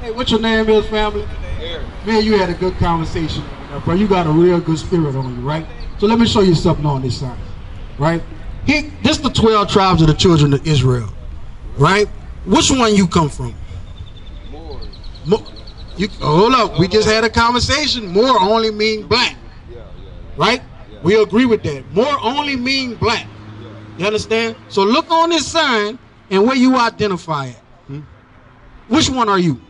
Hey, what's your name is, family? Man, you had a good conversation, bro. You got a real good spirit on you, right? So let me show you something on this side, right? This the 12 tribes of the children of Israel, right? Which one you come from? More. Hold up, we just had a conversation. More only mean black, right? We agree with that. More only mean black. You understand? So look on this sign and where you identify it. Which one are you?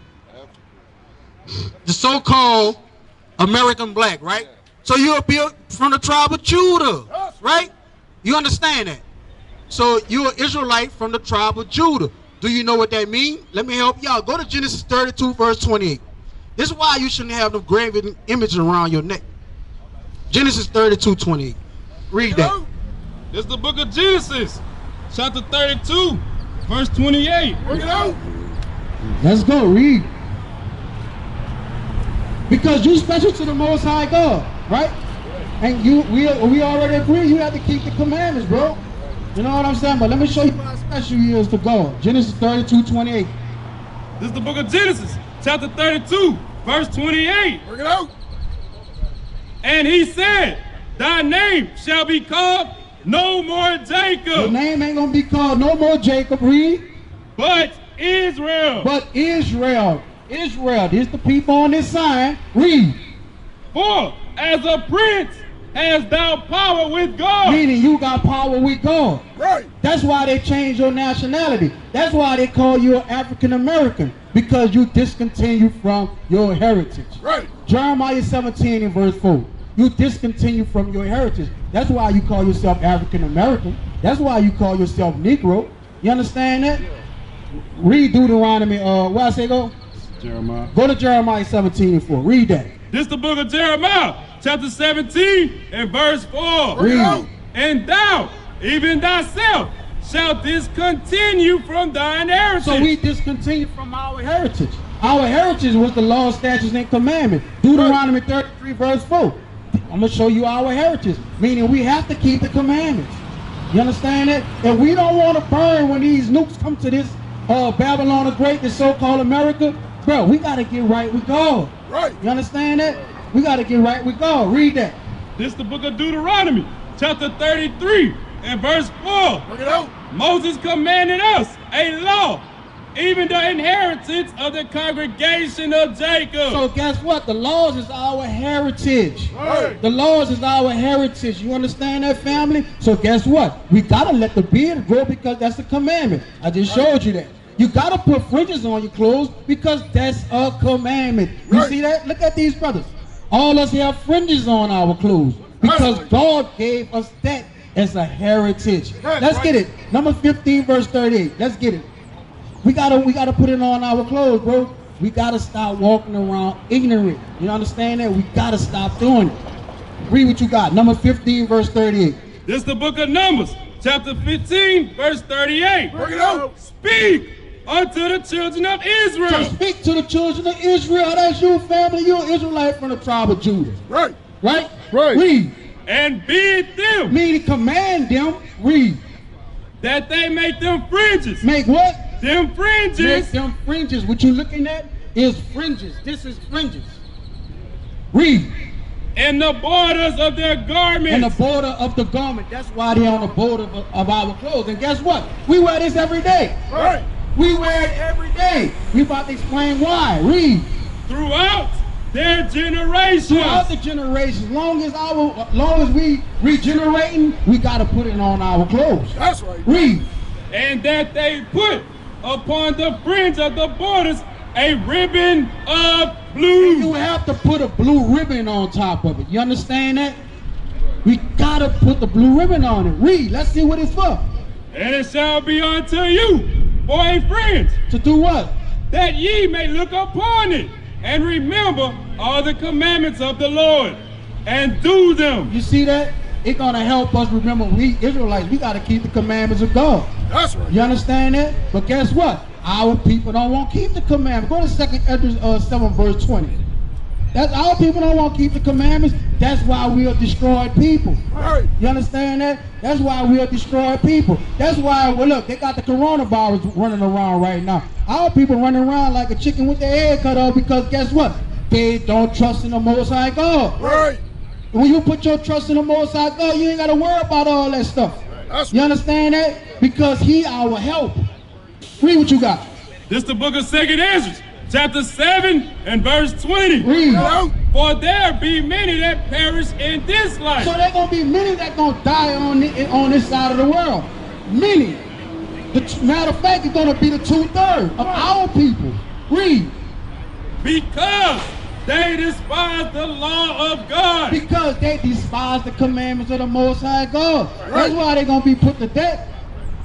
The so-called American black, right? So you're from the tribe of Judah, right? You understand that? So you're an Israelite from the tribe of Judah. Do you know what that means? Let me help y'all. Go to Genesis 32, verse 28. This is why you shouldn't have no graven images around your neck. Genesis 32, 28. Read that. This is the book of Genesis, chapter 32, verse 28. Bring it out. Let's go, read. Because you special to the Most High God, right? And we already agree you have to keep the commandments, bro. You know what I'm saying? But let me show you how special you is to God. Genesis 32, 28. This is the book of Genesis, chapter 32, verse 28. Bring it out. And he said, thy name shall be called no more Jacob. Your name ain't going to be called no more Jacob, read. But Israel. But Israel. Israel. There's the people on this sign. Read. For as a prince hast thou power with God. Meaning you got power with God. Right. That's why they changed your nationality. That's why they call you an African American. Because you discontinue from your heritage. Right. Jeremiah 17 and verse 4. You discontinue from your heritage. That's why you call yourself African American. That's why you call yourself Negro. You understand that? Yeah. Read Deuteronomy. Where I say go? Jeremiah. Go to Jeremiah 17 and 4. Read that. This is the book of Jeremiah, chapter 17 and verse 4. Read. And thou, even thyself, shalt discontinue from thine heritage. So we discontinue from our heritage. Our heritage was the law, statutes, and commandments. Deuteronomy 33 verse 4. I'm going to show you our heritage. Meaning we have to keep the commandments. You understand that? And we don't want to burn when these nukes come to this Babylon the Great, this so-called America. Bro, we got to get right with God. Right. You understand that? We got to get right with God. Read that. This is the book of Deuteronomy, chapter 33 and verse 4. Bring it out. Moses commanded us a law, even the inheritance of the congregation of Jacob. So guess what? The laws is our heritage. Right. The laws is our heritage. You understand that, family? So guess what? We got to let the beard grow because that's the commandment. I just showed you that. You got to put fringes on your clothes because that's a commandment. You see that? Look at these brothers. All us have fringes on our clothes because God gave us that as a heritage. Let's get it. Number 15 verse 38. Let's get it. We gotta put it on our clothes, bro. We gotta stop walking around ignorant. You understand that? We gotta stop doing it. Read what you got. Number 15 verse 38. This is the book of Numbers, chapter 15 verse 38. Bring it out. Speak unto the children of Israel. So speak to the children of Israel. That's you, family. You're an Israelite from the tribe of Judah. Right. Right? Right. Read. And bid them. Meaning command them. Read. That they make them fringes. Make what? Them fringes. Make them fringes. What you looking at is fringes. This is fringes. Read. And the borders of their garments. And the border of the garment. That's why they're on the border of our clothes. And guess what? We wear this every day. Right. We wear it every day. We about to explain why. Read. Throughout their generations. Throughout the generations. Long as we regenerating, we got to put it on our clothes. That's right. Read. And that they put upon the fringe of the borders a ribbon of blue. You have to put a blue ribbon on top of it. You understand that? We got to put the blue ribbon on it. Read. Let's see what it's for. And it shall be unto you for a fringe. To do what? That ye may look upon it and remember all the commandments of the Lord and do them. You see that? It's going to help us remember we Israelites, we got to keep the commandments of God. That's right. You understand that? But guess what? Our people don't want to keep the commandments. Go to 2 Esdras 7 verse 20. That's our people don't want to keep the commandments. That's why we are destroyed people. Right. You understand that? That's why we are destroyed people. That's why, well, look, they got the coronavirus running around right now. Our people running around like a chicken with their head cut off because guess what? They don't trust in the Most High God. Right. When you put your trust in the Most High God, you ain't got to worry about all that stuff. That's You understand that? Because He our help. Read what you got. This the book of 2nd Esdras, chapter 7 and verse 20. Read. For there be many that perish in this life. So there gonna be many that gonna die on this side of the world. Many. Matter of fact, it's gonna be the 2/3 of our people. Read. Because they despise the law of God. Because they despise the commandments of the Most High God. That's why they're gonna be put to death.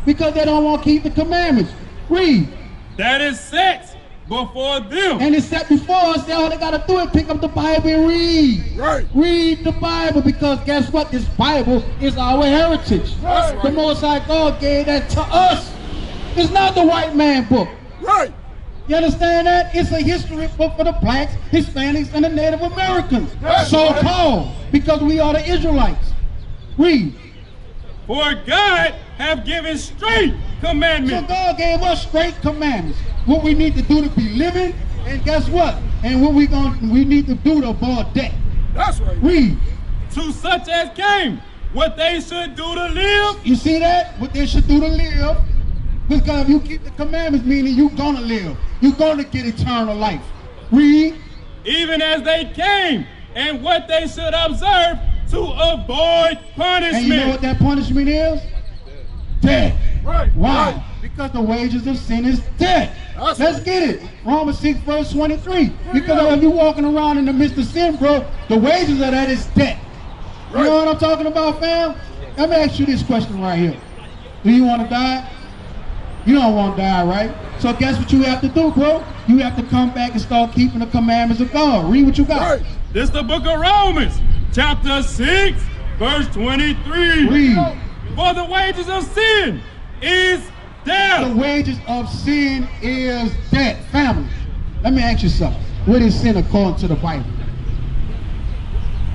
Because they don't want to keep the commandments. Read. That is set before them. And it's set before us. All they gotta do is pick up the Bible and read. Right. Read the Bible, because guess what? This Bible is our heritage. Right. The Most High God gave that to us. It's not the white man book. Right. You understand that? It's a history book for the blacks, Hispanics, and the Native Americans. Right. So-called, because we are the Israelites. Read. For God have given straight So commandments. God gave us straight commandments. What we need to do to be living, and guess what? And what we need to do to avoid death. That's right. Read. To such as came, what they should do to live. You see that? What they should do to live. Because if you keep the commandments, meaning you're gonna live. You're gonna get eternal life. Read. Even as they came, and what they should observe to avoid punishment. And you know what that punishment is? Death. Right. Why? Right. Because the wages of sin is death. That's Let's right. get it. Romans 6 verse 23. Because if you're walking around in the midst of sin, bro, the wages of that is death. You Right. know what I'm talking about, fam? Let me ask you this question right here. Do you want to die? You don't want to die, right? So guess what you have to do, bro? You have to come back and start keeping the commandments of God. Read what you got. Right. This is the book of Romans, chapter 6, verse 23. Read. For the wages of sin is The death. wages of sin is death. Family, let me ask you something. What is sin according to the Bible?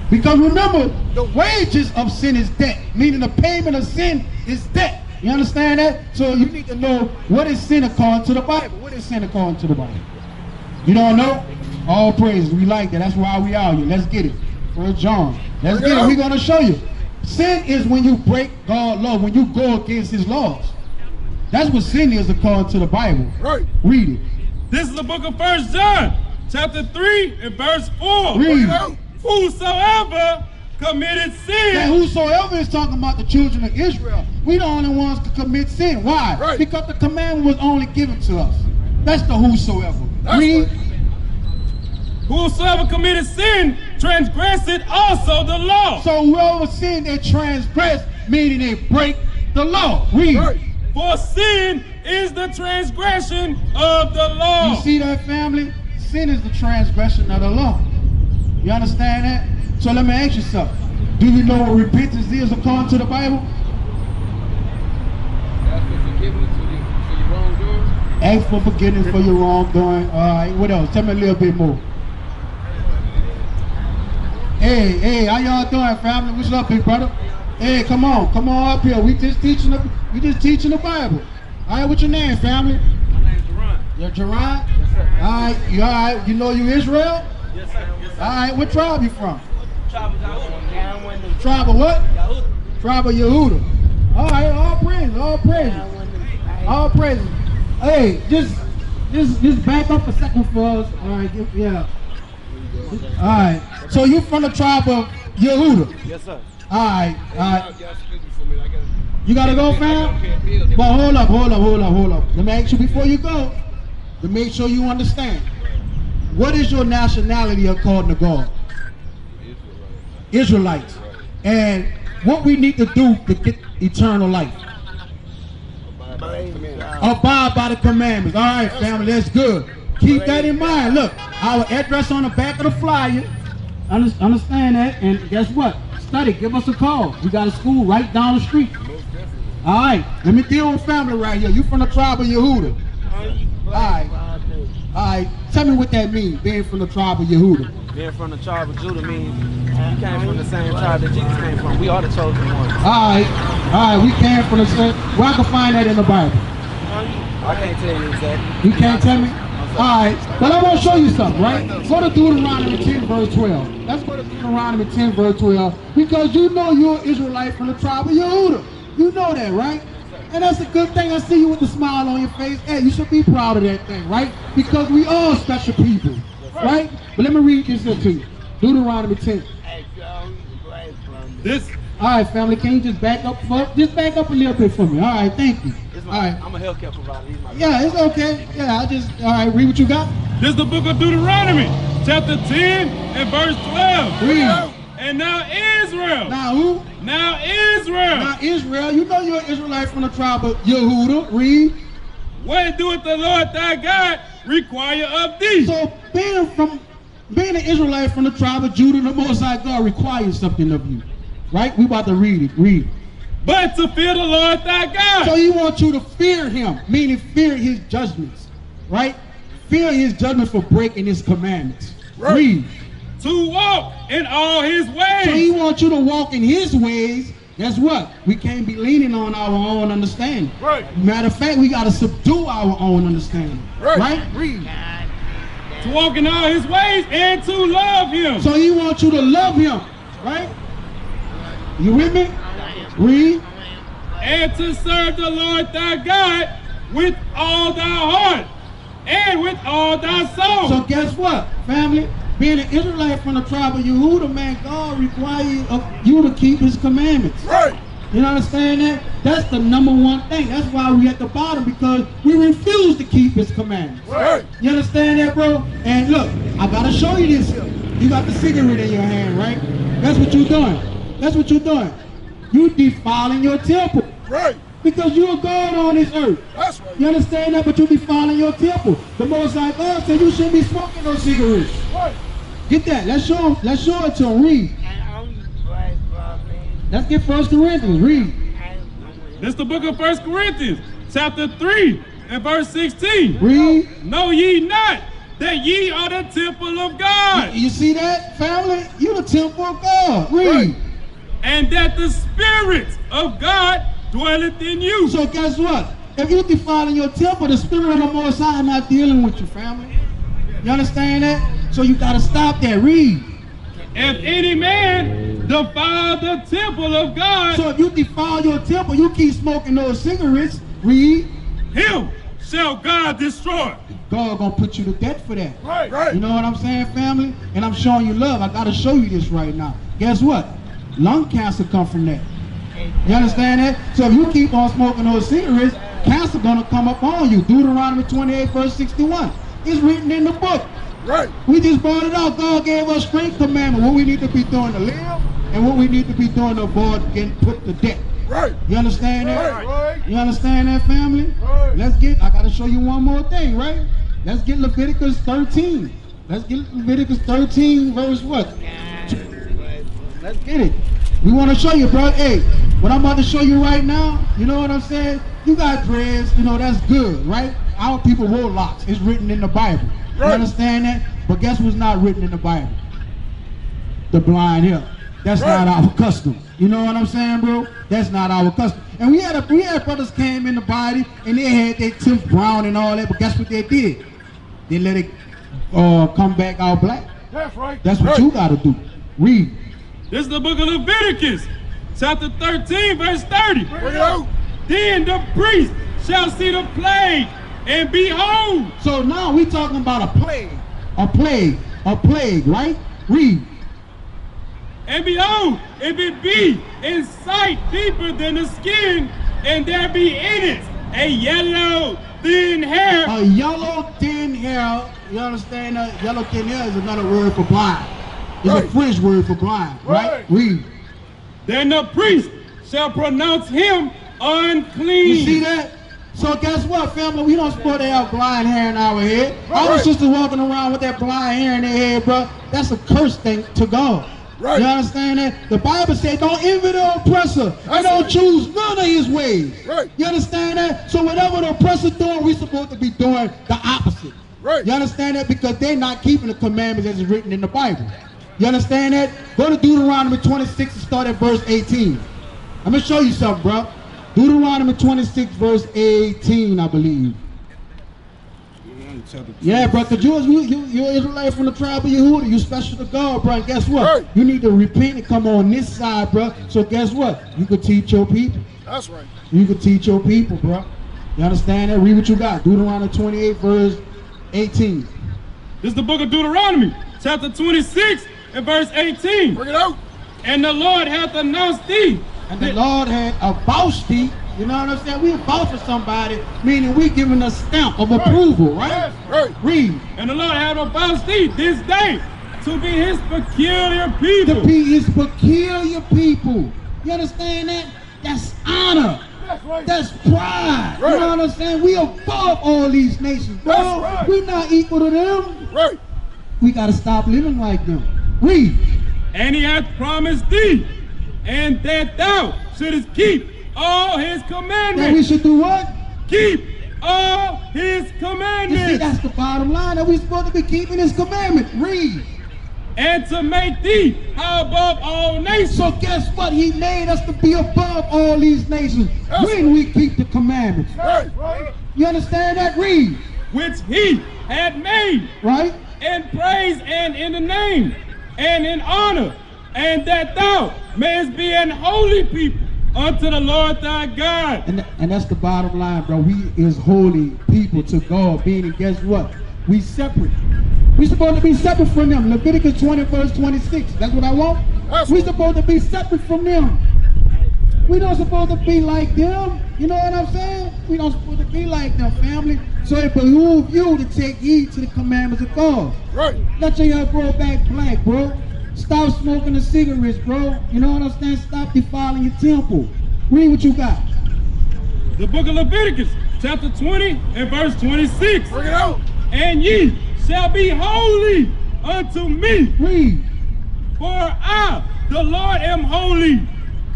Because remember, the wages of sin is death, meaning the payment of sin is death. You understand that? So you need to know, what is sin according to the Bible? What is sin according to the Bible? You don't know? All praises. We like that. That's why we out here. Let's get it. 1 John. Let's get it. We're going to show you. Sin is when you break God's law, when you go against His laws. That's what sin is according to the Bible. Right. Read it. This is the book of 1 John, chapter 3 and verse 4. Read. Whosoever committed That sin. whosoever is talking about the children of Israel. We the only ones to commit sin. Why? Right. Because the commandment was only given to us. That's the whosoever. That's Read. right. Whosoever committed sin transgressed also the law. So whoever sin, they transgress, meaning they break the law. Read. Right. For sin is the transgression of the law. You see that, family? Sin is the transgression of the law. You understand that? So let me ask you something. Do you know what repentance is according to the Bible? Ask for forgiveness for your wrongdoing. Ask for forgiveness for your wrongdoing. All right, what else? Tell me a little bit more. Hey, how y'all doing, family? What's up, big brother? Hey, come on up here. We just teaching the Bible. All right, what's your name, family? My name's Duran. You're Gerard? Yes, sir. All right, you all right? You know you Israel? Yes, sir. Yes, sir. All right, what tribe you from? Tribe of Yahudah. Tribe of what? Tribe of Yehuda. All right, all praises, all praises, all praises. Hey, just back up a second for us. All right, yeah. All right. So you from the tribe of Yehuda? Yes, sir. All right, all right. Y'all excuse me for a minute. You gotta go, fam? But hold up. Let me ask you before you go, to make sure you understand. What is your nationality according to God? Israelites. And what we need to do to get eternal life? Abide by the commandments. All right, family, that's good. Keep that in mind. Look, our address on the back of the flyer. Understand that, and guess what? Study. Give us a call. We got a school right down the street. All right, let me deal with family right here. You from the tribe of Yehuda? All right. Tell me what that means, being from the tribe of Yehuda. Being from the tribe of Judah means you came from the same tribe that Jesus came from. We are the chosen ones. All right, we came from the same. Where I can find that in the Bible? I can't tell you exactly. You can't tell me? Alright, but I want to show you something, right? Go to Deuteronomy 10 verse 12. Let's go to Deuteronomy 10 verse 12. Because you know you're an Israelite from the tribe of Yehuda. You know that, right? And that's a good thing. I see you with a smile on your face. Hey, you should be proud of that thing, right? Because we all special people, right? But let me read this here to you. Deuteronomy 10. This Alright, family, can you just back up a little bit for me? Alright, thank you. Alright. I'm a healthcare provider. He's my Yeah, it's okay. Yeah, alright, read what you got. This is the book of Deuteronomy, chapter 10 and verse 12. Read. And now Israel. Now who? Now Israel. Now Israel, you know you're an Israelite from the tribe of Yehuda. Read. What doeth the Lord thy God require of thee? So being an Israelite from the tribe of Judah, the Most High God requires something of you. Right? We about to read it. Read. But to fear the Lord thy God. So he wants you to fear him, meaning fear his judgments. Right? Fear his judgment for breaking his commandments. Right. Read. To walk in all his So he ways. wants you to walk in his ways. Guess what? We can't be leaning on our own understanding. Right. Matter of fact, we got to subdue our own understanding. Right? Read. To walk in all his ways and to love him. So he wants you to love him. Right? You with me? Read. And to serve the Lord thy God with all thy heart and with all thy soul. So guess what, family? Being an Israelite from the tribe of Yehuda, man, God requires you to keep his commandments. Right. You understand that? That's the number one thing. That's why we at the bottom, because we refuse to keep his commandments. Right. You understand that, bro? And look, I gotta show you this. You got the cigarette in your hand, right? That's what you're doing. That's what you're doing. You defiling your temple. Right. Because you're a God on this earth. That's right. You understand that? But you defiling your temple. The Most High God said you shouldn't be smoking those cigarettes. Right. Get that. Let's show him. Let's show it to him. Read. Let's get 1 Corinthians. Read. This is the book of 1 Corinthians, chapter 3 and verse 16. Read. Know ye not that ye are the temple of God, You see that, family? You the temple of God. Read. Right. and that the Spirit of God dwelleth in you. So guess what? If you defiling your temple, the Spirit of the Most High not dealing with you, family. You understand that? So you gotta stop that. Read. If any man defile the temple of God, So if you defile your temple, you keep smoking those cigarettes. Read. him shall God destroy. God gonna put you to death for that. Right. You know what I'm saying, family? And I'm showing you love. I gotta show you this right now. Guess what? Lung cancer come from that. You understand that? So if you keep on smoking those cigarettes, cancer gonna come up on you. Deuteronomy 28 verse 61. It's written in the book. Right. We just brought it out. God gave us strength commandment. What we need to be doing to live and what we need to be doing to avoid getting put to death. Right. You understand that? Right. You understand that, family? Right. I gotta show you one more thing, right? Let's get Leviticus 13. Let's get Leviticus 13 verse what? Let's get it. We want to show you, bro. Hey, what I'm about to show you right now, you know what I'm saying? You got dreads, you know, that's good, right? Our people roll locks. It's written in the Bible. Right. You understand that? But guess what's not written in the Bible? The blind hair. That's Right. not our custom. You know what I'm saying, bro? That's not our custom. And we had brothers came in the body and they had their teeth brown and all that, but guess what they did? They let it come back out black. That's right. That's what you gotta do. Read. This is the book of Leviticus, chapter 13, verse 30. Bring it out. Then the priest shall see the plague, and behold, So now we talking about a plague. A plague, right? Read. if it be in sight deeper than the skin, and there be in it a yellow thin hair, A yellow thin hair, you understand that? Yellow thin hair is another word for blind. It's a Right. French word for blind, right? Right. Read. then the priest shall pronounce him unclean. You see that? So guess what, family? We don't supposed to have blind hair in our head. All the Right. sisters walking around with that blind hair in their head, bro, that's a curse thing to God. Right. You understand that? The Bible said don't envy the oppressor and That's don't right. choose none of his ways. Right. You understand that? So whatever the oppressor doing, we supposed to be doing the opposite. You understand that? Because they're not keeping the commandments as is written in the Bible. You understand that? Go to Deuteronomy 26 and start at verse 18. I'm going to show you something, bro. Deuteronomy 26 verse 18, I believe. Yeah, bro, because you're an Israelite from the tribe of Yehuda. You special to God, bro. And guess what? Right. You need to repent and come on this side, bro. So guess what? You could teach your people. That's right. You could teach your people, bro. You understand that? Read what you got. Deuteronomy 28 verse 18. This is the book of Deuteronomy, chapter 26 and verse 18. Bring it out. And the Lord hath announced thee. And the Lord had avouched thee. You know what I'm saying? We avouch for somebody, meaning we giving a stamp of approval, right? Yes, right. Read. And the Lord hath avouched thee this day to be his peculiar people. To be his peculiar people. You understand that? That's honor. That's right. That's pride. Right. You know what I'm saying? We above all these nations, bro. That's right. We're not equal to them. Right. We got to stop living like them. Read. And he hath promised thee, and that thou shouldest keep all his That we commandments. should do what? Keep all his You see, commandments. that's the bottom line. That we supposed to be keeping his commandment. Read. And to make thee high above all nations. So guess what? He made us to be above all these nations That's when we keep the commandments. Right. Right. You understand that? Read. Which he had made Right? in praise and in the name and in honor, and that thou mayest be an holy people unto the Lord thy God. And that's the bottom line, bro. We is holy people to God, meaning guess what? We separate. We supposed to be separate from them. Leviticus 20 verse 26. That's what I want. We supposed to be separate from them. We don't supposed to be like them. You know what I'm saying? We don't supposed to be like them, family. So it behooves you to take heed to the commandments of God. Right. Let your hair grow back black, bro. Stop smoking the cigarettes, bro. You know what I'm saying? Stop defiling your temple. Read what you got. The book of Leviticus, chapter 20 and verse 26. Bring it out. And ye shall be holy unto me, Read. for I, the Lord, am holy,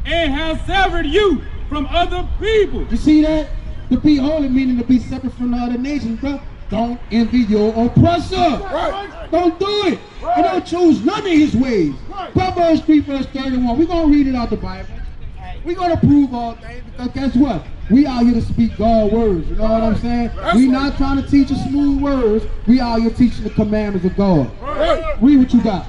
and have severed you from other people. You see that? To be holy meaning to be separate from the other nations, bro. Don't envy your oppressor. Right. Don't do it. And don't choose none of his ways. Proverbs 3 verse 31. We're going to read it out the Bible. We're going to prove all things because guess what? We out here to speak God's words. You know what I'm saying? We not trying to teach a smooth words. We out here teaching the commandments of God. Right. Read what you got.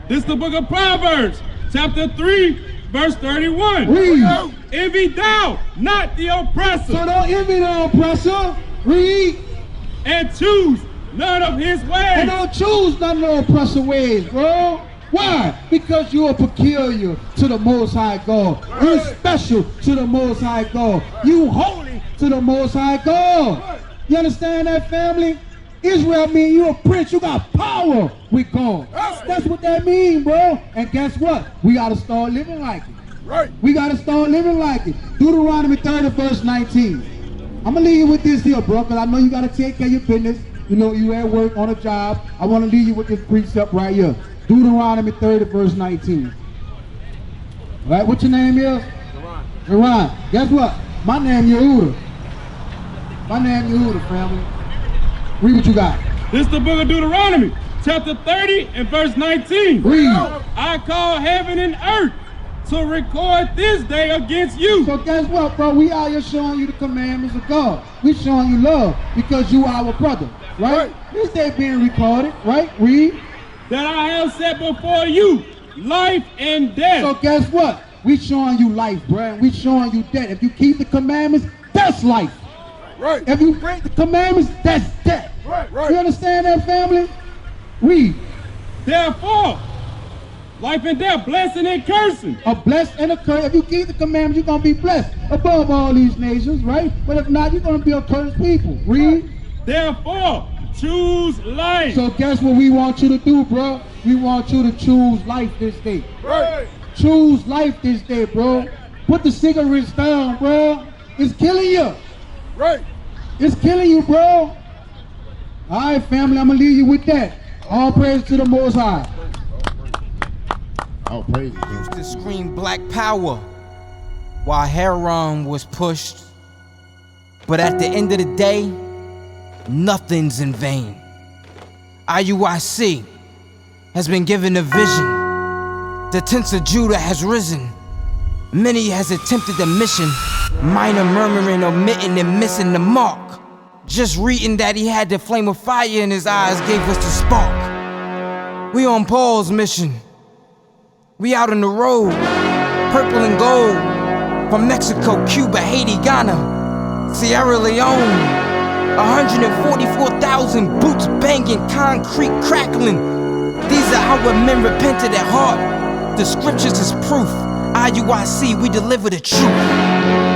This is the book of Proverbs, chapter 3, verse 31. Read. Envy thou not the oppressor, So don't envy the oppressor. Read. and choose none of his And ways. don't choose none of the oppressor ways, bro. Why? Because you are peculiar to the Most High God. You're special to the Most High God. You holy to the Most High God. You understand that, family? Israel mean you a prince. You got power with God. That's what that mean, bro. And guess what? We got to start living like it. Right. We got to start living like it. Deuteronomy 30 verse 19. I'm going to leave you with this here, bro, because I know you got to take care of your business. You know, you at work on a job. I want to leave you with this precept right here. Deuteronomy 30 verse 19. All right, what's your name is? Iran. Guess what? My name Yehuda. My name Yehuda, family. Read what you got. This is the book of Deuteronomy, chapter 30 and verse 19. Read. I call heaven and earth to record this day against you. So guess what, bro? We out here showing you the commandments of God. We showing you love because you our brother, right? This day being recorded, right? Read. That I have set before you life and death. So guess what? We showing you life, bro. We showing you death. If you keep the commandments, that's life. Right. If you break the commandments, that's death. Right. Right. You understand that, family? Read. Therefore, life and death, blessing and cursing. A blessed and a curse. If you keep the commandments, you're going to be blessed above all these nations, right? But if not, you're going to be a cursed people. Read. Therefore, choose life. So guess what we want you to do, bro? We want you to choose life this day. Right. Choose life this day, bro. Put the cigarettes down, bro. It's killing you. Right. It's killing you, bro. All right, family, I'm going to leave you with that. All praise to the Most High. All praise. Used to scream black power while Heron was pushed. But at the end of the day, nothing's in vain. IUIC has been given a vision. The tents of Judah has risen. Many has attempted the mission, minor murmuring, omitting, and missing the mark. Just reading that he had the flame of fire in his eyes gave us the spark. We on Paul's mission. We out on the road, purple and gold, from Mexico, Cuba, Haiti, Ghana, Sierra Leone. 144,000 boots banging, concrete crackling. These are our men repented at heart. The scriptures is proof. IUIC, we deliver the truth.